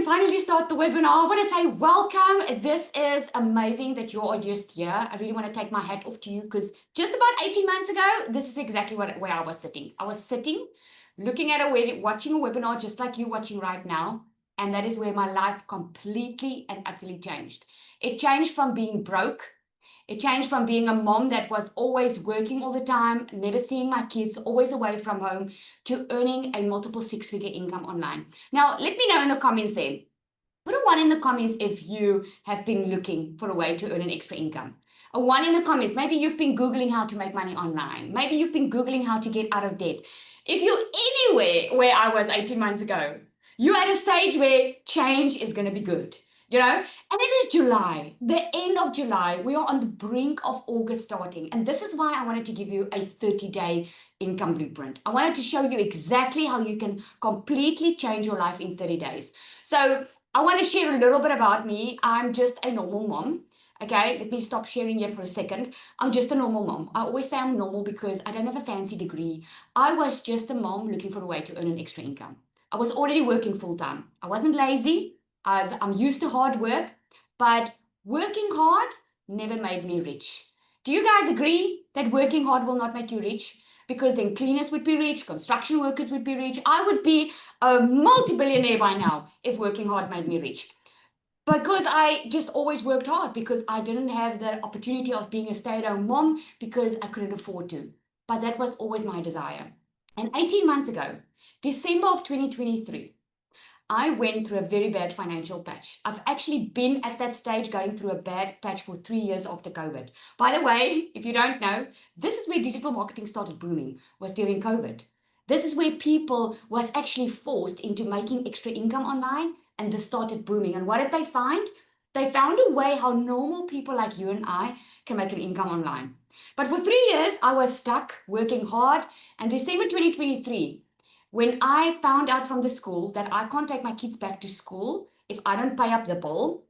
finally start the webinar. I want to say welcome. This is amazing that you are just here. I really want to take my hat off to you because just about 18 months ago, this is exactly where I was sitting. I was sitting, looking at watching a webinar just like you watching right now. And that is where my life completely and utterly changed. It changed from being broke. It changed from being a mom that was always working all the time, never seeing my kids, always away from home, to earning a multiple six-figure income online. Now, let me know in the comments there. Put a 1 in the comments if you have been looking for a way to earn an extra income. A 1 in the comments. Maybe you've been Googling how to make money online. Maybe you've been Googling how to get out of debt. If you're anywhere where I was 18 months ago, you're at a stage where change is going to be good. And it is July, the end of July. We are on the brink of August starting. And this is why I wanted to give you a 30-day income blueprint. I wanted to show you exactly how you can completely change your life in 30 days. So I want to share a little bit about me. I'm just a normal mom. Okay, let me stop sharing here for a second. I'm just a normal mom. I always say I'm normal because I don't have a fancy degree. I was just a mom looking for a way to earn an extra income. I was already working full-time. I wasn't lazy. I'm used to hard work, but working hard never made me rich. Do you guys agree that working hard will not make you rich? Because then cleaners would be rich, construction workers would be rich. I would be a multi-billionaire by now if working hard made me rich. Because I just always worked hard because I didn't have the opportunity of being a stay-at-home mom because I couldn't afford to. But that was always my desire. And 18 months ago, December of 2023, I went through a very bad financial patch. I've actually been at that stage going through a bad patch for 3 years after COVID. By the way, if you don't know, this is where digital marketing started booming, was during COVID. This is where people was actually forced into making extra income online, and this started booming. And what did they find? They found a way how normal people like you and I can make an income online. But for 3 years, I was stuck working hard, and December 2023, when I found out from the school that I can't take my kids back to school if I don't pay up the bill,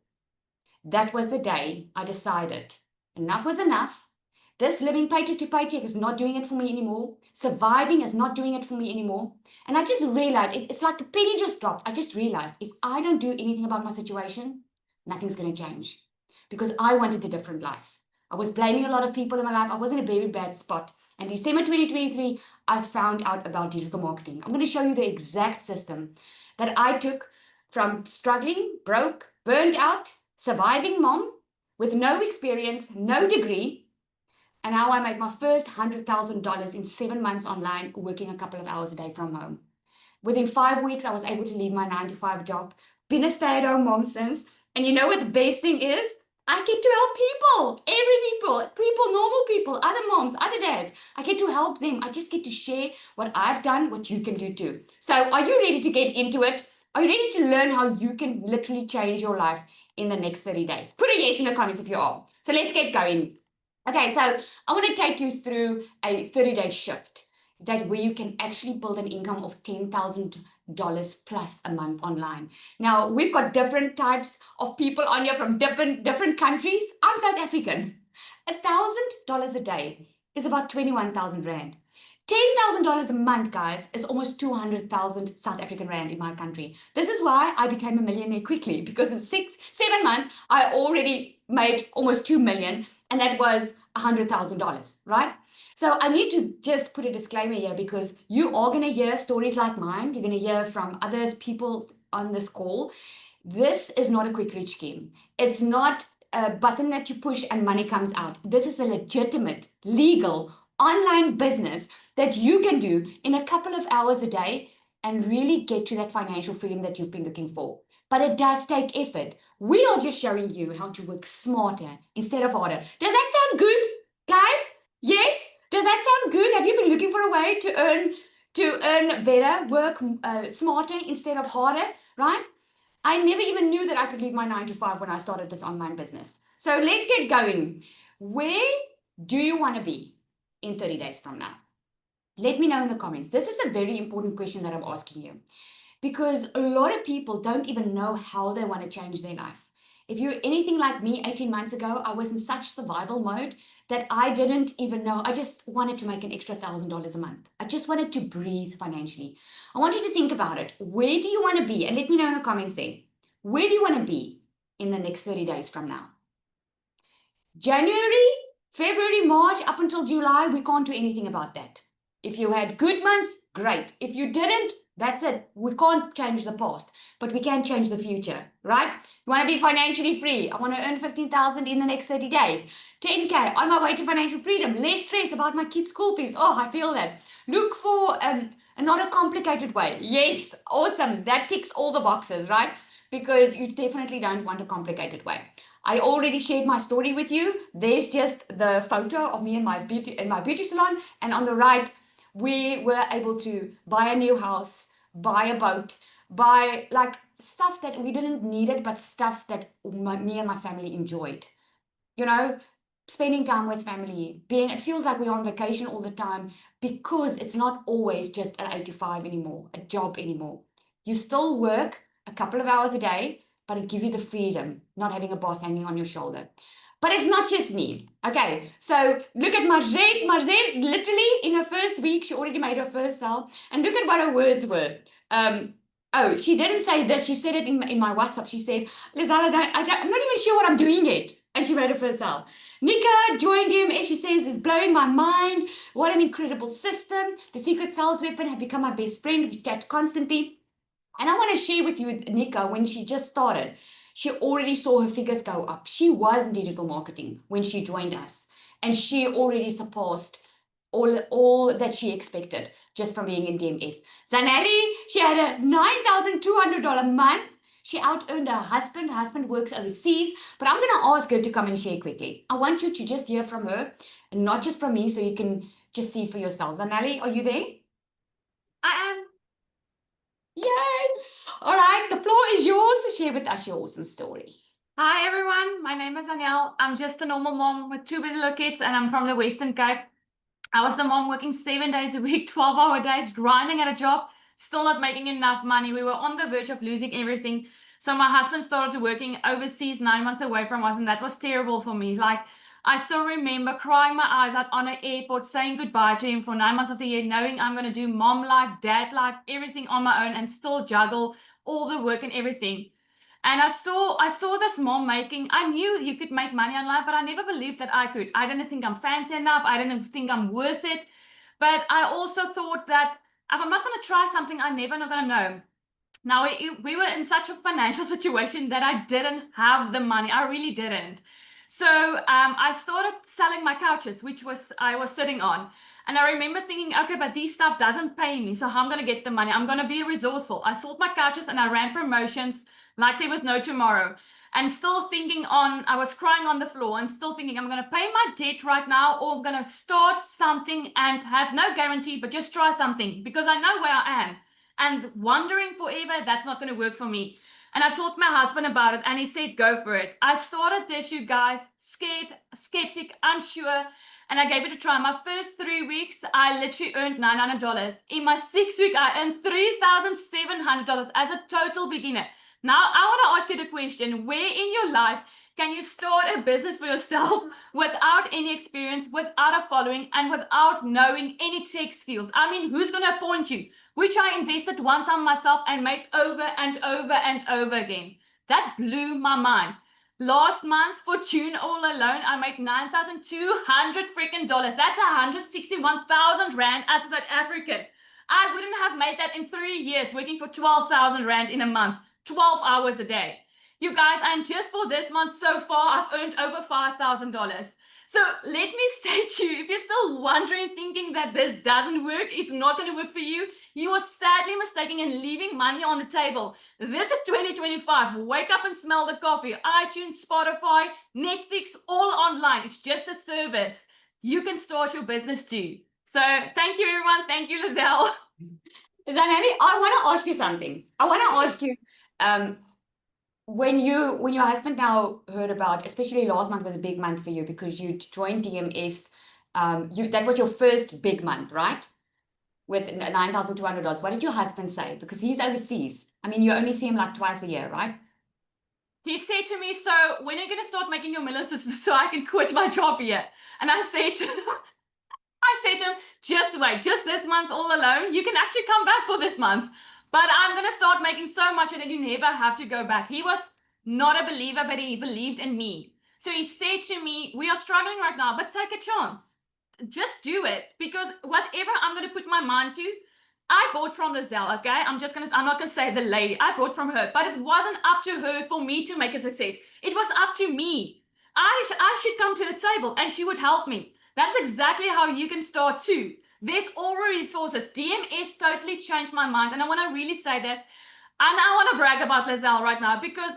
that was the day I decided enough was enough. This living paycheck to paycheck is not doing it for me anymore. Surviving is not doing it for me anymore. And I just realized, it's like the penny just dropped. I just realized if I don't do anything about my situation, nothing's going to change. Because I wanted a different life. I was blaming a lot of people in my life. I was in a very bad spot. And December 2023, I found out about digital marketing. I'm going to show you the exact system that I took from struggling, broke, burned out, surviving mom with no experience, no degree, and how I made my first $100,000 in 7 months online, working a couple of hours a day from home. Within 5 weeks, I was able to leave my 9-to-5 job, been a stay-at-home mom since, and you know what the best thing is? I get to help people, normal people, other moms, other dads. I get to help them. I just get to share what I've done, what you can do too. So are you ready to get into it? Are you ready to learn how you can literally change your life in the next 30 days? Put a yes in the comments if you are. So let's get going. Okay, so I want to take you through a 30-day shift where you can actually build an income of $10,000 plus a month online. Now, we've got different types of people on here from different countries. I'm South African. $1,000 a day is about 21,000 Rand. $10,000 a month, guys, is almost 200,000 South African Rand in my country. This is why I became a millionaire quickly, because in 7 months, I already made almost 2 million, and that was $100,000, right? So I need to just put a disclaimer here because you are going to hear stories like mine. You're going to hear from others, people on this call. This is not a quick rich scheme. It's not a button that you push and money comes out. This is a legitimate, legal, online business that you can do in a couple of hours a day and really get to that financial freedom that you've been looking for. But it does take effort. We are just showing you how to work smarter instead of harder. Does that sound good, guys? Yes? Does that sound good? Have you been looking for a way to earn better, work smarter instead of harder, right? I never even knew that I could leave my 9-to-5 when I started this online business. So let's get going. Where do you want to be in 30 days from now? Let me know in the comments. This is a very important question that I'm asking you because a lot of people don't even know how they want to change their life. If you're anything like me 18 months ago, I was in such survival mode that I didn't even know. I just wanted to make an extra $1,000 a month. I just wanted to breathe financially. I want you to think about it. Where do you want to be? And let me know in the comments there. Where do you want to be in the next 30 days from now? January, February, March, up until July, we can't do anything about that. If you had good months, great. If you didn't, that's it. We can't change the past, but we can change the future, right? You want to be financially free. I want to earn 15,000 in the next 30 days. 10K on my way to financial freedom. Less stress about my kids' school fees. Oh, I feel that. Look for not a complicated way. Yes, awesome. That ticks all the boxes, right? Because you definitely don't want a complicated way. I already shared my story with you. There's just the photo of me in my beauty salon, and on the right, we were able to buy a new house, buy a boat, buy like stuff that we didn't need it, but stuff that me and my family enjoyed. You know, spending time with family, it feels like we're on vacation all the time because it's not always just an 8 to 5 anymore, a job anymore. You still work a couple of hours a day, but it gives you the freedom, not having a boss hanging on your shoulder. But it's not just me. Okay, so look at Margret. Margret, literally in her first week, she already made her first sale. And look at what her words were. Oh, she didn't say this. She said it in my WhatsApp. She said, Lizelle, I'm not even sure what I'm doing yet. And she made her first sale. Nika joined DMS. She says, it's blowing my mind. What an incredible system. The secret sales weapon have become my best friend. We chat constantly. And I want to share with you, Nika, when she just started, she already saw her figures go up. She was in digital marketing when she joined us, and she already surpassed all that she expected just from being in DMS. Zanelli, she had a $9,200 month. She out-earned her husband. Her husband works overseas, but I'm going to ask her to come and share quickly. I want you to just hear from her, and not just from me, so you can just see for yourself. Zanelli, are you there? I am. Yay! All right, the floor is yours. Share with us your awesome story. Hi, everyone. My name is Danielle. I'm just a normal mom with 2 busy little kids, and I'm from the Western Cape. I was the mom working 7 days a week, 12-hour days, grinding at a job, still not making enough money. We were on the verge of losing everything. So my husband started working overseas 9 months away from us, and that was terrible for me. Like, I still remember crying my eyes out on an airport, saying goodbye to him for 9 months of the year, knowing I'm going to do mom life, dad life, everything on my own, and still juggle all the work and everything. And I saw this mom making, I knew you could make money online, but I never believed that I could. I didn't think I'm fancy enough. I didn't think I'm worth it. But I also thought that if I'm not going to try something, I'm never not going to know. Now, we were in such a financial situation that I didn't have the money. I really didn't. So I started selling my couches, which I was sitting on. And I remember thinking, okay, but this stuff doesn't pay me. So how am I going to get the money? I'm going to be resourceful. I sold my couches and I ran promotions like there was no tomorrow. And still thinking I was crying on the floor and still thinking, I'm going to pay my debt right now, or I'm going to start something and have no guarantee, but just try something because I know where I am. And wondering forever, that's not going to work for me. And I told my husband about it, and he said, go for it. I started this, you guys, scared, skeptic, unsure, and I gave it a try. My first 3 weeks, I literally earned $900. In my 6th week, I earned $3,700 as a total beginner. Now, I want to ask you the question, where in your life can you start a business for yourself without any experience, without a following, and without knowing any tech skills? I mean, who's going to appoint you? Which I invested one time myself and made over and over and over again. That blew my mind. Last month for June all alone, I made 9,200 freaking dollars. That's 161,000 Rand as South African. I wouldn't have made that in 3 years working for 12,000 Rand in a month, 12 hours a day. You guys, and just for this month so far, I've earned over $5,000. So let me say to you, if you're still wondering, thinking that this doesn't work, it's not going to work for you, you are sadly mistaken and leaving money on the table. This is 2025. Wake up and smell the coffee. iTunes, Spotify, Netflix, all online. It's just a service. You can start your business too. So thank you, everyone. Thank you, Lizelle. Zanelli, I want to ask you something. I want to ask you, when your husband now heard about, especially last month was a big month for you because you joined DMS, that was your first big month, right? With $9,200. What did your husband say? Because he's overseas. I mean, you only see him like twice a year, right? He said to me, so when are you going to start making your millions so I can quit my job here? And I said to him, just wait, just this month all alone. You can actually come back for this month. but I'm going to start making so much that you never have to go back. He was not a believer, but he believed in me. So he said to me, we are struggling right now, but take a chance. Just do it, because whatever I'm going to put my mind to, I bought from Lizelle, okay? I'm not going to say the lady. I bought from her, but it wasn't up to her for me to make a success. It was up to me. I should come to the table and she would help me. That's exactly how you can start too. There's all resources. DMS totally changed my mind. And I want to really say this. And I want to brag about Lizelle right now, because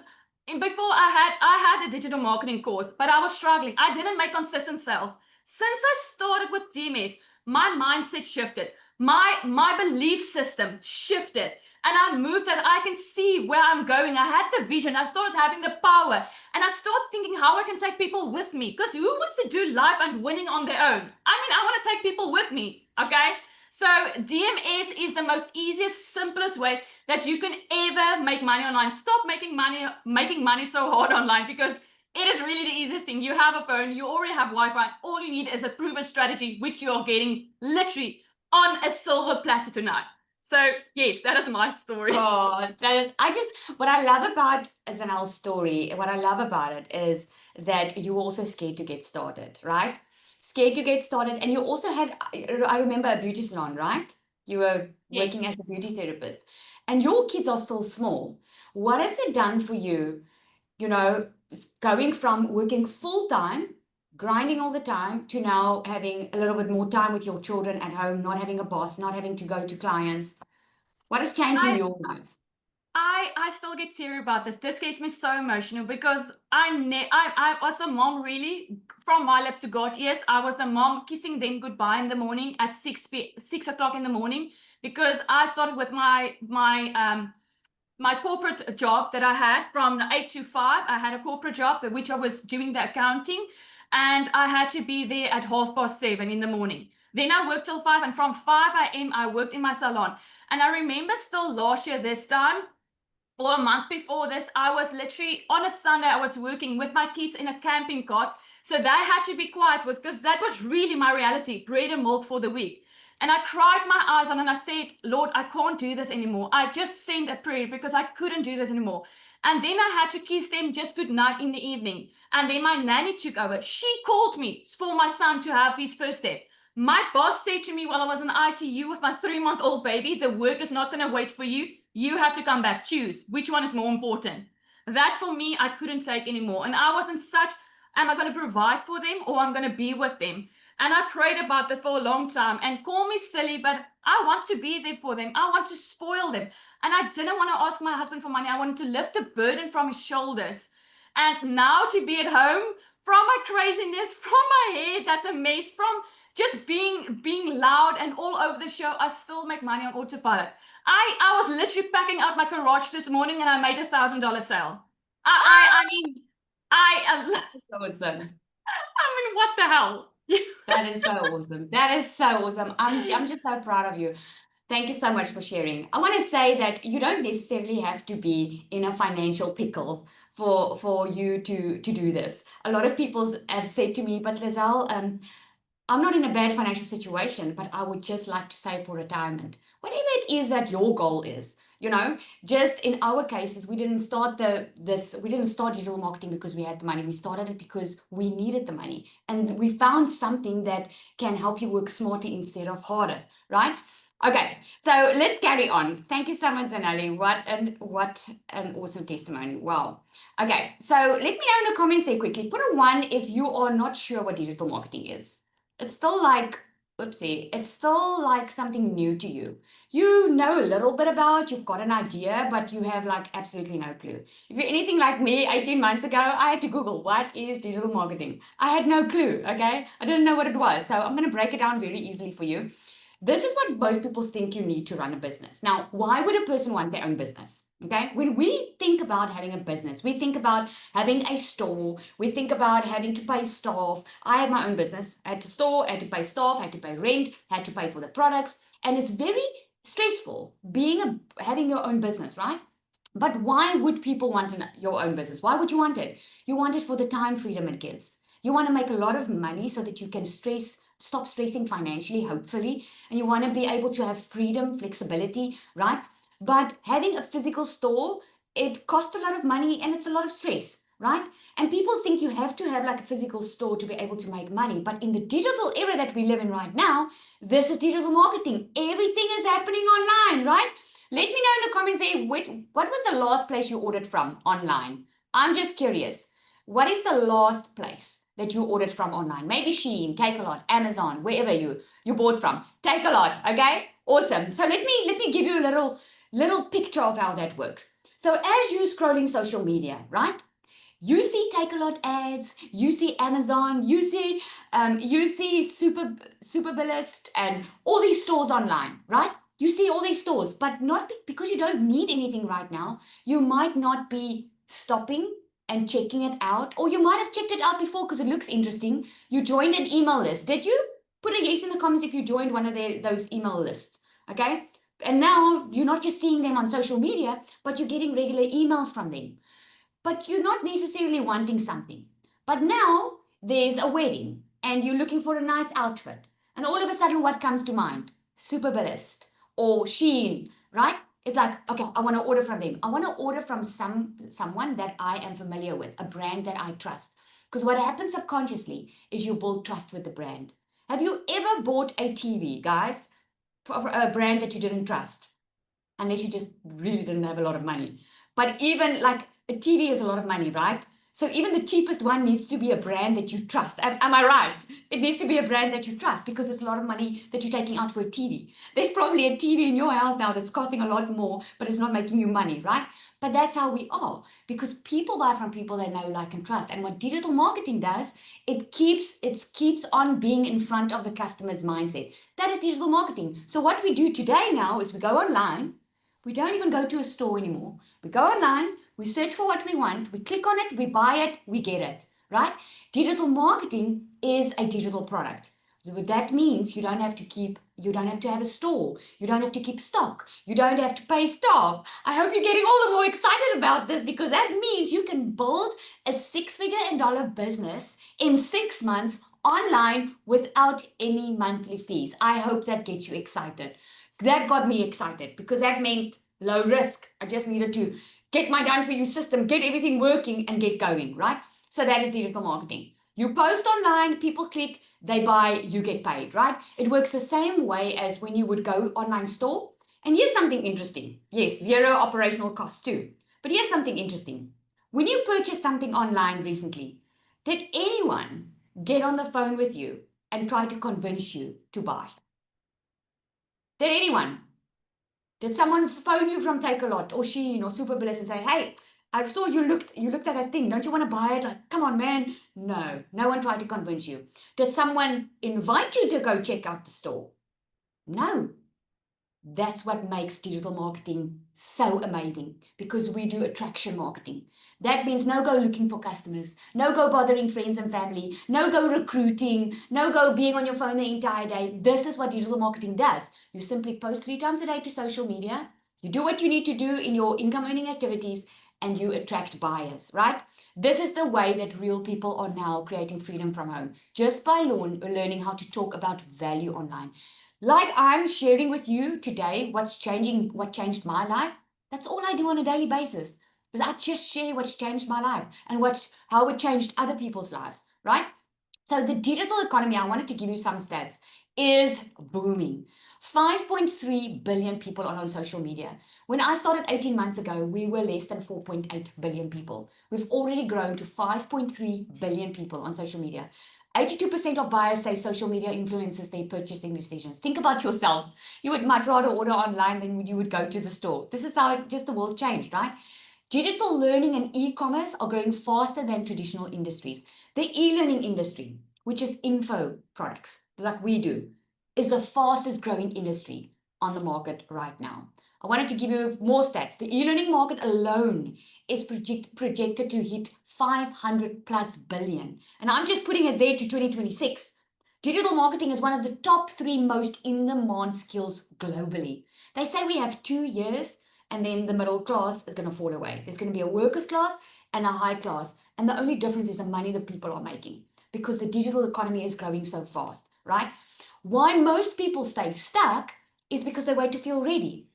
before I had a digital marketing course, but I was struggling. I didn't make consistent sales. Since I started with DMS, my mindset shifted. My belief system shifted, and I moved that I can see where I'm going. I had the vision. I started having the power, and I started thinking how I can take people with me, because who wants to do life and winning on their own? I mean, I want to take people with me, okay? So DMS is the most easiest, simplest way that you can ever make money online. Stop making money so hard online, because it is really the easiest thing. You have a phone, you already have Wi-Fi. All you need is a proven strategy, which you are getting literally on a silver platter tonight. So yes, that is my story. Oh, what I love about Zanelle's story, what I love about it is that you were also scared to get started, right? Scared to get started. And you also had, I remember, a beauty salon, right? You were working Yes. as a beauty therapist, and your kids are still small. What has it done for you, going from working full time, grinding all the time, to now having a little bit more time with your children at home, not having a boss, not having to go to clients? What has changed in I your life? I still get teary about this. This gets me so emotional, because I was a mom, really, from my lips to God. Yes, I was a mom kissing them goodbye in the morning at 6 o'clock in the morning, because I started with my corporate job that I had from 8 to 5. I had a corporate job which I was doing the accounting, and I had to be there at 7:30 in the morning. Then I worked till 5, and from 5 a.m. I worked in my salon. And I remember still last year, this time, or a month before this, I was literally on a Sunday, I was working with my kids in a camping cart. So they had to be quiet with, because that was really my reality, bread and milk for the week. And I cried my eyes out and I said, Lord, I can't do this anymore. I just sent a prayer because I couldn't do this anymore. And then I had to kiss them just good night in the evening. And then my nanny took over. She called me for my son to have his first step. My boss said to me while I was in ICU with my 3-month-old baby, the work is not going to wait for you. You have to come back. Choose. Which one is more important? That for me, I couldn't take anymore. And I was in such, am I going to provide for them or I'm going to be with them? And I prayed about this for a long time, and call me silly, but I want to be there for them. I want to spoil them. And I didn't want to ask my husband for money. I wanted to lift the burden from his shoulders. And now to be at home, from my craziness, from my hair that's a mess, from just being loud and all over the show, I still make money on autopilot. I was literally packing out my garage this morning and I made $1,000 sale. I mean, I Awesome. mean, what the hell? That is so awesome. That is so awesome. I'm just so proud of you. Thank you so much for sharing. I want to say that you don't necessarily have to be in a financial pickle for you to do this. A lot of people have said to me, but Lizelle, I'm not in a bad financial situation, but I would just like to save for retirement. Whatever it is that your goal is, just in our cases, we didn't start digital marketing because we had the money. We started it because we needed the money. And we found something that can help you work smarter instead of harder, right? Okay, so let's carry on. Thank you so much, Zanelle. What an awesome testimony. Wow. Okay, so let me know in the comments there quickly. Put a 1 if you are not sure what digital marketing is. It's still like, it's still like something new to you. You know a little bit about, you've got an idea, but you have like absolutely no clue. If you're anything like me, 18 months ago, I had to Google, what is digital marketing? I had no clue, okay? I didn't know what it was. So I'm going to break it down very easily for you. This is what most people think you need to run a business. Now, why would a person want their own business? Okay, when we think about having a business, we think about having a store, we think about having to pay staff. I had my own business. I had to store, I had to pay staff, I had to pay rent, I had to pay for the products. And it's very stressful having your own business, right? But why would people want your own business? Why would you want it? You want it for the time freedom it gives. You want to make a lot of money so that you can stop stressing financially, hopefully, and you want to be able to have freedom, flexibility, right? But having a physical store, it costs a lot of money and it's a lot of stress, right? And people think you have to have like a physical store to be able to make money. But in the digital era that we live in right now, this is digital marketing. Everything is happening online, right? Let me know in the comments there, what was the last place you ordered from online? I'm just curious. What is the last place that you ordered from online? Maybe Shein, Takealot, Amazon, wherever you bought from. Takealot, okay? Awesome. So let me give you a little picture of how that works. So as you're scrolling social media, right? You see Takealot ads, you see Amazon, you see Superbalist and all these stores online, right? You see all these stores, but not because you don't need anything right now. You might not be stopping and checking it out, or you might have checked it out before because it looks interesting. You joined an email list. Did you? Put a yes in the comments if you joined one of those email lists, okay? And now you're not just seeing them on social media, but you're getting regular emails from them. But you're not necessarily wanting something. But now there's a wedding and you're looking for a nice outfit. And all of a sudden, what comes to mind? Superbalist or Shein, right? It's like, okay, I want to order from them. I want to order from someone that I am familiar with, a brand that I trust. Because what happens subconsciously is you build trust with the brand. Have you ever bought a TV, guys, for a brand that you didn't trust? Unless you just really didn't have a lot of money. But even like a TV is a lot of money, right? So even the cheapest one needs to be a brand that you trust. Am I right? It needs to be a brand that you trust because it's a lot of money that you're taking out for a TV. There's probably a TV in your house now that's costing a lot more, but it's not making you money, right? But that's how we are, because people buy from people they know, like, and trust. And what digital marketing does, it keeps on being in front of the customer's mindset. That is digital marketing. So what we do today now is we go online. We don't even go to a store anymore. We go online, we search for what we want, we click on it, we buy it, we get it, right? Digital marketing is a digital product. That means you don't have to have a store. You don't have to keep stock. You don't have to pay staff. I hope you're getting all the more excited about this, because that means you can build a six-figure and dollar business in 6 months online without any monthly fees. I hope that gets you excited. That got me excited because that meant low risk. I just needed to get my done for you system, get everything working and get going, right? So that is digital marketing. You post online, people click, they buy, you get paid, right? It works the same way as when you would go online store. And here's something interesting. Yes, zero operational cost too. But here's something interesting. When you purchased something online recently, did anyone get on the phone with you and try to convince you to buy? Did anyone? Did someone phone you from Takealot or Shein or Superbalist and say, hey, I saw you looked at that thing. Don't you want to buy it? Like, come on, man. No, no one tried to convince you. Did someone invite you to go check out the store? No. That's what makes digital marketing so amazing, because we do attraction marketing. That means no go looking for customers, no go bothering friends and family, no go recruiting, no go being on your phone the entire day. This is what digital marketing does. You simply post 3 times a day to social media, you do what you need to do in your income earning activities, and you attract buyers, right? This is the way that real people are now creating freedom from home, just by learning how to talk about value online. Like I'm sharing with you today what changed my life. That's all I do on a daily basis. Is I just share what's changed my life and how it changed other people's lives, right? So the digital economy, I wanted to give you some stats, is booming. 5.3 billion people are on social media. When I started 18 months ago, we were less than 4.8 billion people. We've already grown to 5.3 billion people on social media. 82% of buyers say social media influences their purchasing decisions. Think about yourself. You would much rather order online than you would go to the store. This is how just the world changed, right? Digital learning and e-commerce are growing faster than traditional industries. The e-learning industry, which is info products like we do, is the fastest growing industry on the market right now. I wanted to give you more stats. The e-learning market alone is projected to hit 500 plus billion. And I'm just putting it there to 2026. Digital marketing is one of the top 3 most in-demand skills globally. They say we have 2 years and then the middle class is going to fall away. There's going to be a workers class and a high class. And the only difference is the money that people are making, because the digital economy is growing so fast, right? Why most people stay stuck is because they wait to feel ready.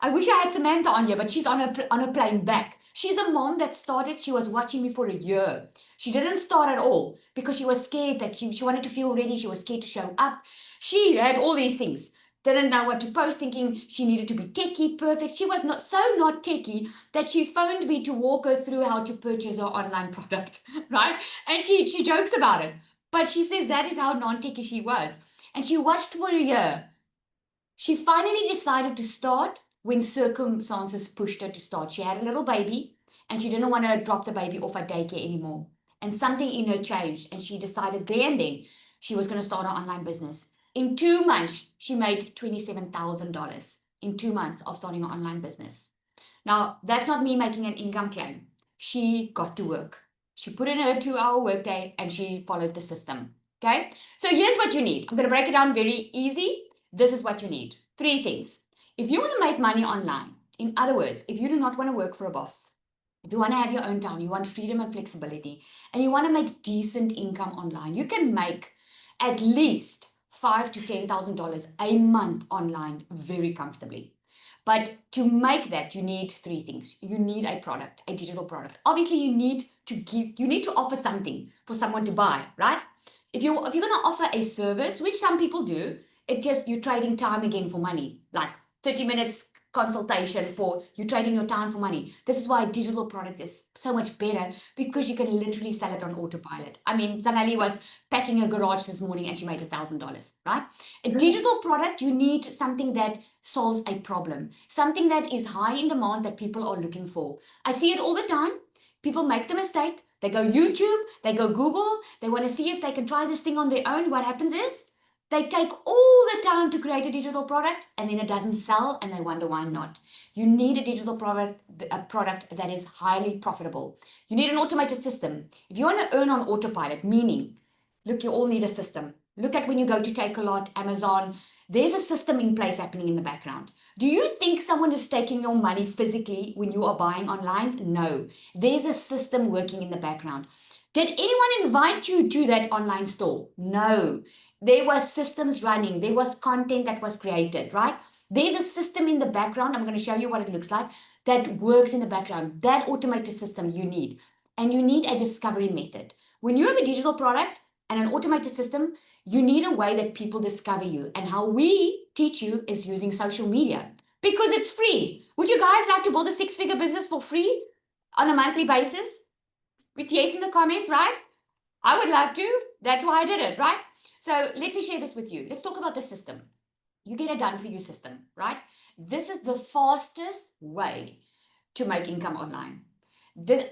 I wish I had Samantha on here, but she's on a plane back. She's a mom that started, she was watching me for a year. She didn't start at all because she was scared that she wanted to feel ready. She was scared to show up. She had all these things. Didn't know what to post, thinking she needed to be techie perfect. She was not techie that she phoned me to walk her through how to purchase her online product, right? And she jokes about it. But she says that is how non-techie she was. And she watched for a year. She finally decided to start when circumstances pushed her to start. She had a little baby and she didn't want to drop the baby off at daycare anymore. And something in her changed and she decided there and then she was going to start her online business. In 2 months, she made $27,000 in 2 months of starting an online business. Now, that's not me making an income claim. She got to work. She put in her 2-hour workday and she followed the system. Okay, so here's what you need. I'm going to break it down very easy. This is what you need. 3 things. If you want to make money online, in other words, if you do not want to work for a boss, if you want to have your own time, you want freedom and flexibility, and you want to make decent income online, you can make at least $5,000 to $10,000 a month online very comfortably. But to make that, you need 3 things. You need a product, a digital product. Obviously, you need to offer something for someone to buy, right? If you're going to offer a service, which some people do, you're trading time again for money, like 30 minutes consultation you're trading your time for money. This is why a digital product is so much better because you can literally sell it on autopilot. I mean, Zanelli was packing her garage this morning and she made $1,000, right? A digital product, you need something that solves a problem, something that is high in demand that people are looking for. I see it all the time. People make the mistake. They go YouTube, they go Google, they want to see if they can try this thing on their own. What happens is they take all the time to create a digital product and then it doesn't sell and they wonder why not. You need a digital product, a product that is highly profitable. You need an automated system. If you want to earn on autopilot, meaning, look, you all need a system. Look at when you go to Takealot, Amazon, there's a system in place happening in the background. Do you think someone is taking your money physically when you are buying online? No, there's a system working in the background. Did anyone invite you to that online store? No. There was systems running. There was content that was created, right? There's a system in the background. I'm going to show you what it looks like that works in the background. That automated system you need. And you need a discovery method. When you have a digital product and an automated system, you need a way that people discover you. And how we teach you is using social media because it's free. Would you guys like to build a 6-figure business for free on a monthly basis? With yes in the comments, right? I would love to. That's why I did it, right? So let me share this with you. Let's talk about the system. You get a done for you system, right? This is the fastest way to make income online.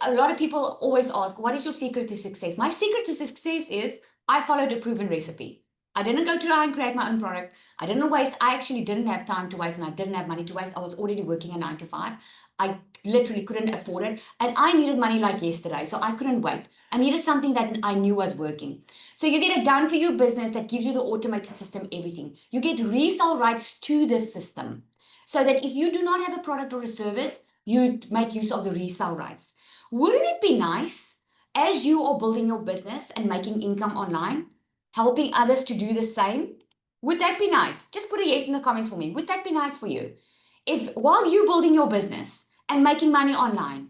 A lot of people always ask, what is your secret to success? My secret to success is I followed a proven recipe. I didn't go try and create my own product. I actually didn't have time to waste and I didn't have money to waste. I was already working a 9 to 5. I literally couldn't afford it. And I needed money like yesterday. So I couldn't wait. I needed something that I knew was working. So you get a done for you business that gives you the automated system, everything. You get resale rights to this system. So that if you do not have a product or a service, you make use of the resale rights. Wouldn't it be nice as you are building your business and making income online, helping others to do the same? Would that be nice? Just put a yes in the comments for me. Would that be nice for you? If while you're building your business and making money online,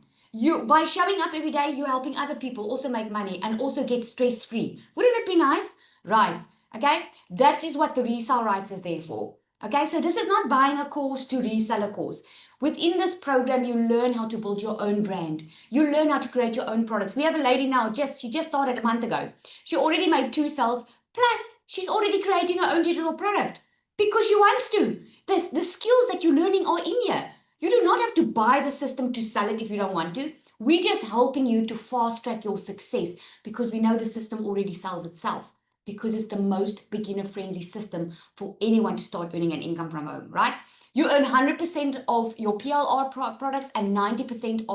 by showing up every day, you're helping other people also make money and also get stress-free. Wouldn't it be nice? Right. Okay. That is what the resale rights is there for. Okay. So this is not buying a course to resell a course. Within this program, you learn how to build your own brand. You learn how to create your own products. We have a lady now, she just started a month ago. She already made 2 sales. Plus, she's already creating her own digital product because she wants to. The skills that you're learning are in here. You do not have to buy the system to sell it if you don't want to. We're just helping you to fast track your success because we know the system already sells itself because it's the most beginner friendly system for anyone to start earning an income from home, right? You earn 100% of your PLR products and 90%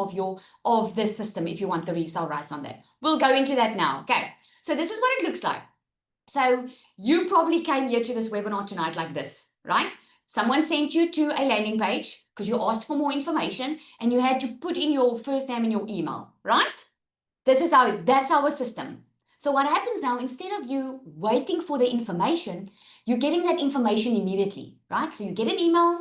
of this system if you want the resale rights on that. We'll go into that now. Okay, so this is what it looks like. So you probably came here to this webinar tonight like this, right? Someone sent you to a landing page because you asked for more information and you had to put in your first name and your email, right? That's our system. So what happens now, instead of you waiting for the information, you're getting that information immediately, right? So you get an email,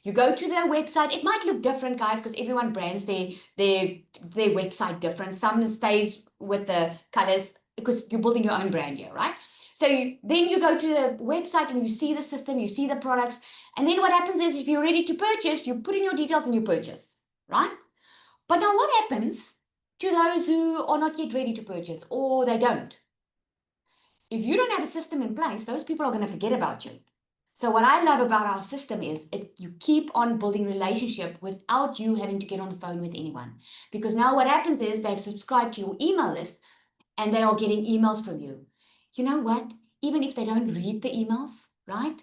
you go to their website. It might look different, guys, because everyone brands their website different. Some stays with the colors because you're building your own brand here, right? So then you go to the website and you see the system, you see the products. And then what happens is if you're ready to purchase, you put in your details and you purchase, right? But now what happens to those who are not yet ready to purchase or they don't? If you don't have a system in place, those people are going to forget about you. So what I love about our system is you keep on building relationship without you having to get on the phone with anyone. Because now what happens is they've subscribed to your email list and they are getting emails from you. You know what? Even if they don't read the emails, right?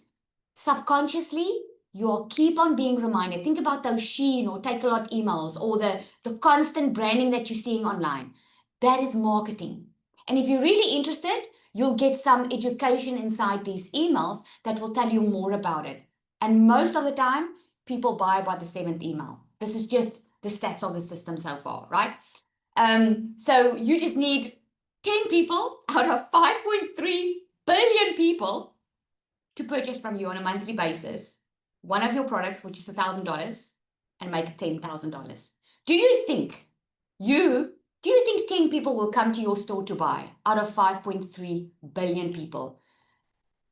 Subconsciously, you'll keep on being reminded. Think about those Shein or Takealot emails or the constant branding that you're seeing online. That is marketing. And if you're really interested, you'll get some education inside these emails that will tell you more about it. And most of the time, people buy by the 7th email. This is just the stats of the system so far, right? So you just need 10 people out of 5.3 billion people to purchase from you on a monthly basis one of your products, which is $1,000, and make $10,000. Do you think 10 people will come to your store to buy out of 5.3 billion people?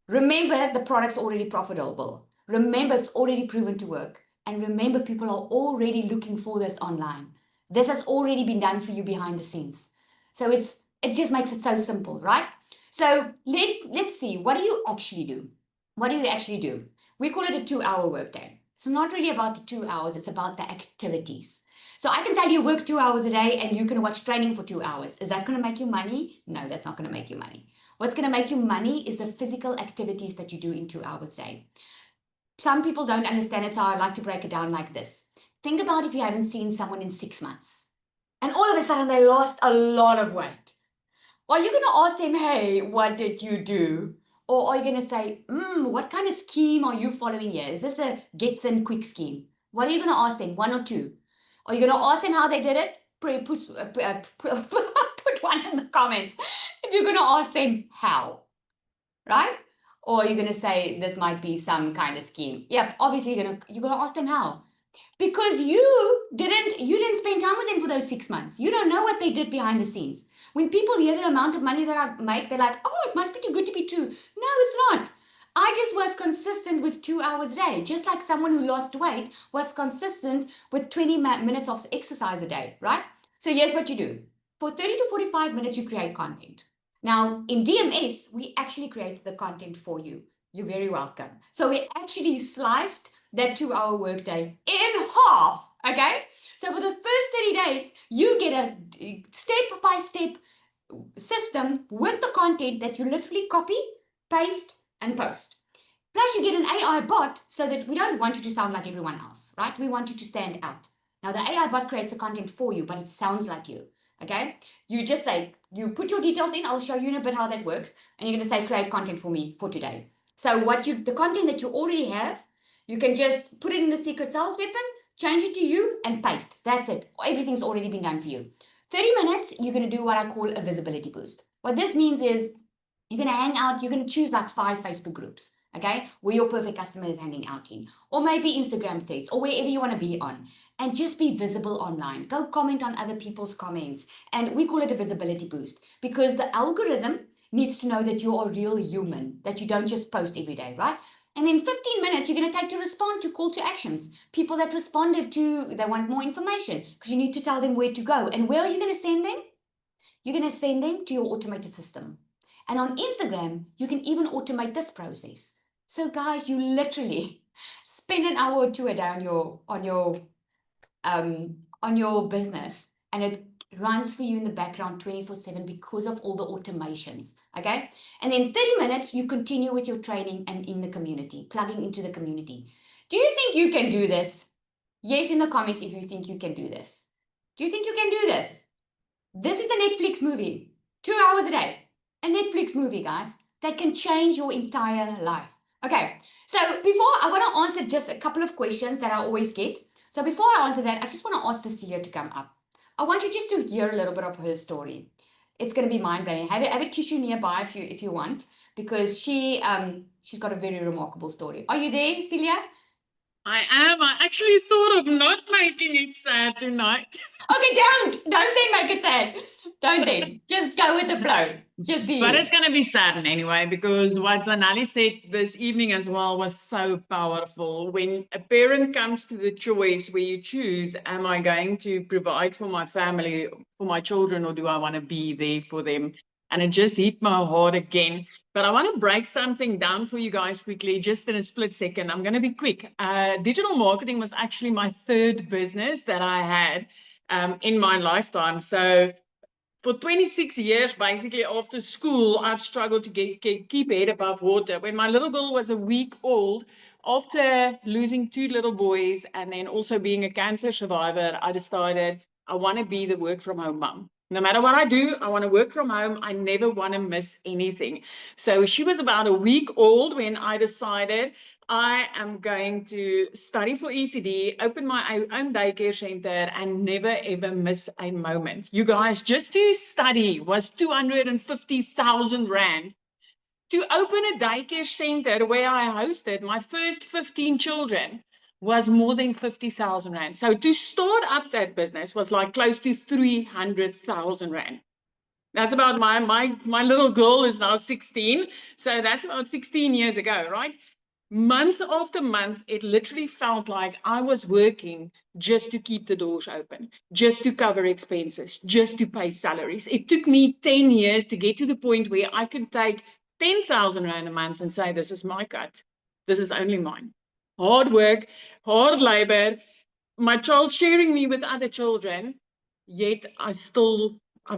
Remember, the product's already profitable. Remember, it's already proven to work. And remember, people are already looking for this online. This has already been done for you behind the scenes. So it just makes it so simple, right? So let's see, what do you actually do? What do you actually do? We call it a 2-hour workday. It's not really about the 2 hours, it's about the activities. So I can tell you work 2 hours a day and you can watch training for 2 hours. Is that going to make you money? No, that's not going to make you money. What's going to make you money is the physical activities that you do in 2 hours a day. Some people don't understand it, so I like to break it down like this. Think about if you haven't seen someone in 6 months and all of a sudden they lost a lot of weight. Are you going to ask them, hey, what did you do? Or are you going to say, what kind of scheme are you following here? Is this a get thin quick scheme? What are you going to ask them? 1 or 2? Are you going to ask them how they did it? Put one in the comments if you're going to ask them how, right? Or are you going to say this might be some kind of scheme? Yep, obviously you're going to ask them how. Because you didn't spend time with them for those 6 months. You don't know what they did behind the scenes. When people hear the amount of money that I make, they're like, oh, it must be too good to be true. No, it's not. I just was consistent with 2 hours a day, just like someone who lost weight was consistent with 20 minutes of exercise a day, right? So here's what you do. For 30 to 45 minutes, you create content. Now, in DMS, we actually create the content for you. You're very welcome. So we actually sliced that 2-hour workday in half, okay? So for the first 30 days, you get a step-by-step system with the content that you literally copy, paste, and post. Plus, you get an AI bot so that we don't want you to sound like everyone else, right? We want you to stand out. Now, the AI bot creates the content for you, but it sounds like you, okay? You just say, you put your details in, I'll show you in a bit how that works, and you're going to say, create content for me for today. So the content that you already have, you can just put it in the secret sales weapon, change it to you, and paste. That's it. Everything's already been done for you. 30 minutes, you're going to do what I call a visibility boost. What this means is you're going to hang out, you're going to choose like 5 Facebook groups, okay, where your perfect customer is hanging out in, or maybe Instagram threads, or wherever you want to be on, and just be visible online. Go comment on other people's comments, and we call it a visibility boost because the algorithm needs to know that you're a real human, that you don't just post every day, right? And then 15 minutes you're going to take to respond to call to actions. People that responded to, they want more information because you need to tell them where to go. And where are you going to send them? You're going to send them to your automated system. And on Instagram, you can even automate this process. So guys, you literally spend an hour or 2 a day on your business, and it runs for you in the background 24/7 because of all the automations, okay? And then 30 minutes, you continue with your training and in the community, plugging into the community. Do you think you can do this? Yes, in the comments if you think you can do this. Do you think you can do this? This is a Netflix movie, 2 hours a day. A Netflix movie, guys, that can change your entire life. Okay, so before I want to answer just a couple of questions that I always get. So before I answer that, I just want to ask Cecilia to come up. I want you just to hear a little bit of her story. It's going to be mind-blowing. Have a tissue nearby if you want, because she's got a very remarkable story. Are you there, Celia? I am. I actually thought of not making it sad tonight. Okay, don't then make it sad. Don't then. Just go with the flow. Just be But you. it's going to be sad anyway, because what Zanali said this evening as well was so powerful. When a parent comes to the choice where you choose, am I going to provide for my family, for my children, or do I want to be there for them? And it just hit my heart again. But I want to break something down for you guys quickly, just in a split second. I'm going to be quick. Digital marketing was actually my third business that I had in my lifetime. So for 26 years, basically after school, I've struggled to keep head above water. When my little girl was a week old, after losing 2 little boys and then also being a cancer survivor, I decided I want to be the work from home mom. No matter what I do, I want to work from home. I never want to miss anything. So she was about a week old when I decided I am going to study for ECD, open my own daycare center, and never ever miss a moment. You guys, just to study was 250,000 Rand. To open a daycare center where I hosted my first 15 children was more than 50,000 Rand. So to start up that business was like close to 300,000 Rand. That's about my little girl is now 16. So that's about 16 years ago, right? Month after month, it literally felt like I was working just to keep the doors open, just to cover expenses, just to pay salaries. It took me 10 years to get to the point where I could take 10,000 Rand a month and say, this is my cut. This is only mine. Hard work, hard labor, my child sharing me with other children, yet I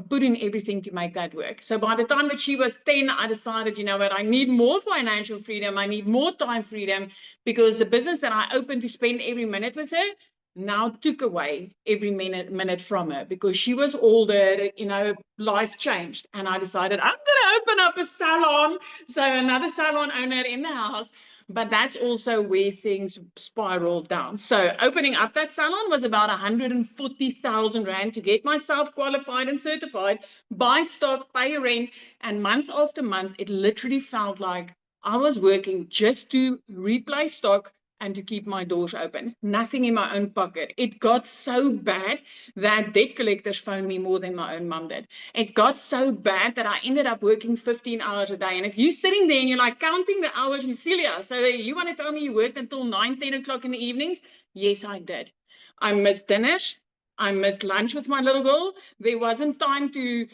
put in everything to make that work. So by the time that she was 10, I decided, you know what, I need more financial freedom. I need more time freedom, because the business that I opened to spend every minute with her now took away every minute from her, because she was older, you know, life changed. And I decided I'm going to open up a salon. So another salon owner in the house. But that's also where things spiraled down. So opening up that salon was about 140,000 Rand to get myself qualified and certified, buy stock, pay rent. And month after month, it literally felt like I was working just to replace stock and to keep my doors open. Nothing in my own pocket. It got so bad that debt collectors phoned me more than my own mum did. It got so bad that I ended up working 15 hours a day. And if you're sitting there and you're like counting the hours, Lucilia, so you want to tell me you worked until 9, 10 o'clock in the evenings? Yes, I did. I missed dinners. I missed lunch with my little girl. There wasn't time to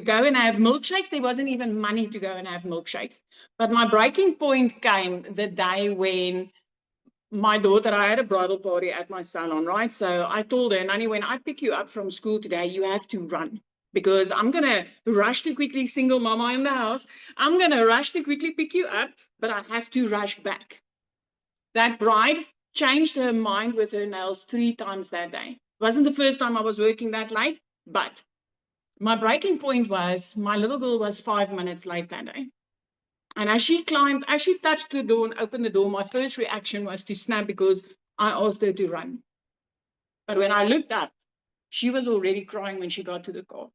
go and have milkshakes. There wasn't even money to go and have milkshakes. But my breaking point came the day when my daughter, I had a bridal party at my salon, right? So I told her, Nani, when I pick you up from school today, you have to run, because I'm going to rush to quickly, single mama in the house. I'm going to rush to quickly pick you up, but I have to rush back. That bride changed her mind with her nails 3 times that day. It wasn't the first time I was working that late, but my breaking point was my little girl was 5 minutes late that day. And as she touched the door and opened the door, my first reaction was to snap, because I asked her to run. But when I looked up, she was already crying when she got to the car.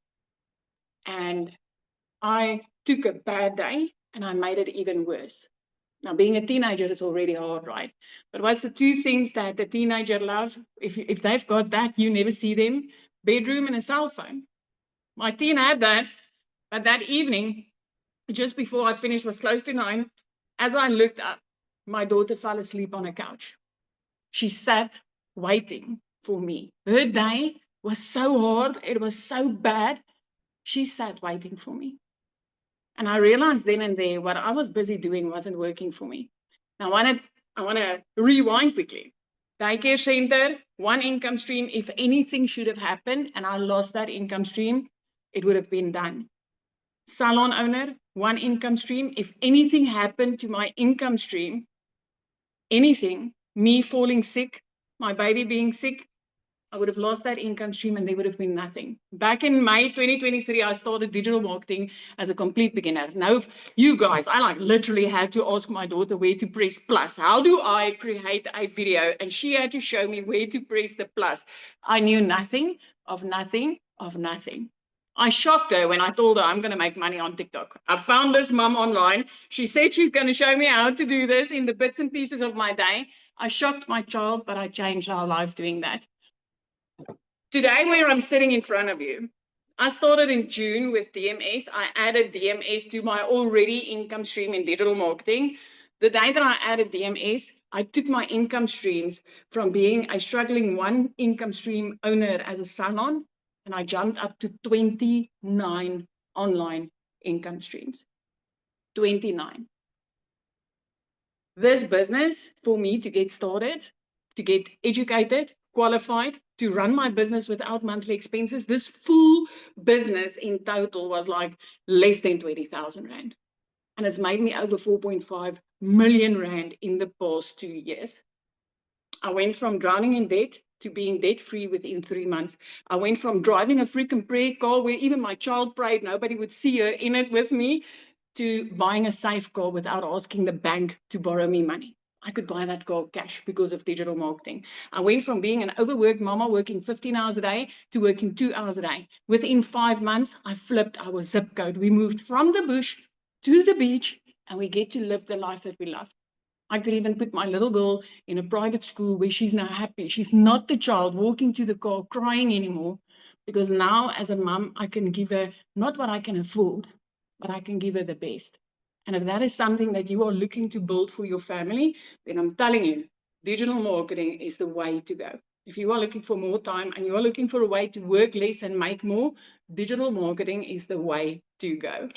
And I took a bad day and I made it even worse. Now, being a teenager is already hard, right? But what's the 2 things that a teenager loves? If they've got that, you never see them: bedroom and a cell phone. My teen had that, but that evening, just before I finished, was close to 9. As I looked up, my daughter fell asleep on a couch. She sat waiting for me. Her day was so hard. It was so bad. She sat waiting for me. And I realized then and there what I was busy doing wasn't working for me. Now, I want to rewind quickly. Daycare center, 1 income stream. If anything should have happened and I lost that income stream, it would have been done. Salon owner, 1 income stream. If anything happened to my income stream, anything, me falling sick, my baby being sick, I would have lost that income stream and there would have been nothing. Back in May 2023, I started digital marketing as a complete beginner. Now, you guys, I literally had to ask my daughter where to press plus. How do I create a video? And she had to show me where to press the plus. I knew nothing of nothing of nothing. I shocked her when I told her I'm going to make money on TikTok. I found this mom online. She said she's going to show me how to do this in the bits and pieces of my day. I shocked my child, but I changed our life doing that. Today, where I'm sitting in front of you, I started in June with DMS. I added DMS to my already income stream in digital marketing. The day that I added DMS, I took my income streams from being a struggling one income stream owner as a salon, and I jumped up to 29 online income streams. 29. This business, for me to get started, to get educated, qualified, to run my business without monthly expenses, this full business in total was like less than 20,000 Rand. And it's made me over 4.5 million Rand in the past 2 years. I went from drowning in debt to being debt-free within 3 months. I went from driving a freaking prayer car where even my child prayed, nobody would see her in it with me, to buying a safe car without asking the bank to borrow me money. I could buy that car cash because of digital marketing. I went from being an overworked mama working 15 hours a day to working 2 hours a day. Within 5 months, I flipped our zip code. We moved from the bush to the beach, and we get to live the life that we love. I could even put my little girl in a private school where she's now happy. She's not the child walking to the car crying anymore, because now as a mom, I can give her not what I can afford, but I can give her the best. And if that is something that you are looking to build for your family, then I'm telling you, digital marketing is the way to go. If you are looking for more time and you are looking for a way to work less and make more, digital marketing is the way to go.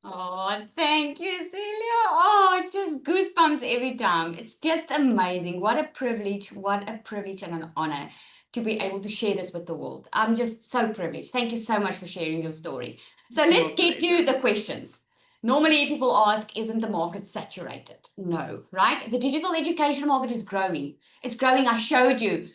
Oh, thank you, Celia. Oh, it's just goosebumps every time. It's just amazing. What a privilege and an honor to be able to share this with the world. I'm just so privileged. Thank you so much for sharing your story. So It's let's my get to the questions. Normally people ask, isn't the market saturated? No, right? The digital education market is growing. It's growing. I showed you.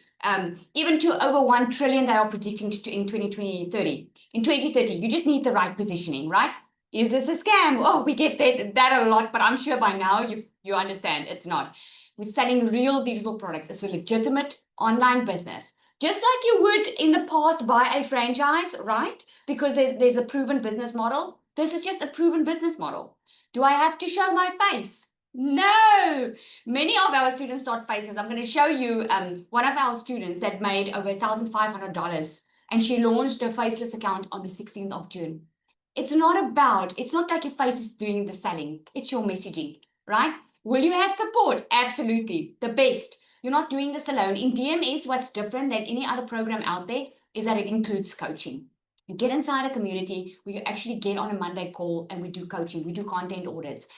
Even to over 1 trillion they are predicting in 2030. In 2030, you just need the right positioning, right? Is this a scam? Oh, we get that a lot, but I'm sure by now you understand it's not. We're selling real digital products. It's a legitimate online business. Just like you would in the past buy a franchise, right? Because there's a proven business model. This is just a proven business model. Do I have to show my face? No. Many of our students start faces. I'm going to show you one of our students that made over $1,500, and she launched a faceless account on the 16th of June. It's not like your face is doing the selling. It's your messaging, right? Will you have support? Absolutely. The best. You're not doing this alone. In DMS, what's different than any other program out there is that it includes coaching. You get inside a community where you actually get on a Monday call and we do coaching, we do content audits.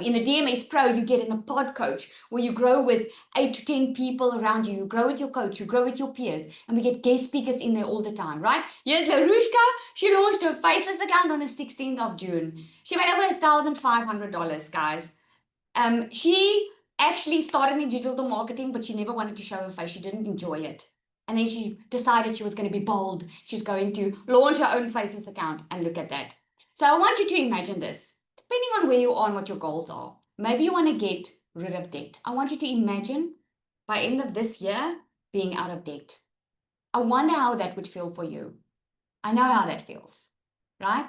In the DMS Pro, you get in a pod coach where you grow with 8 to 10 people around you. You grow with your coach, you grow with your peers, and we get guest speakers in there all the time, right? Here's Larushka. She launched her faceless account on the 16th of June. She made over $1,500, guys. She actually started in digital marketing, but she never wanted to show her face. She didn't enjoy it. And then she decided she was going to be bold. She's going to launch her own faceless account, and look at that. So I want you to imagine this, depending on where you are and what your goals are. Maybe you want to get rid of debt. I want you to imagine by end of this year being out of debt. I wonder how that would feel for you. I know how that feels, right?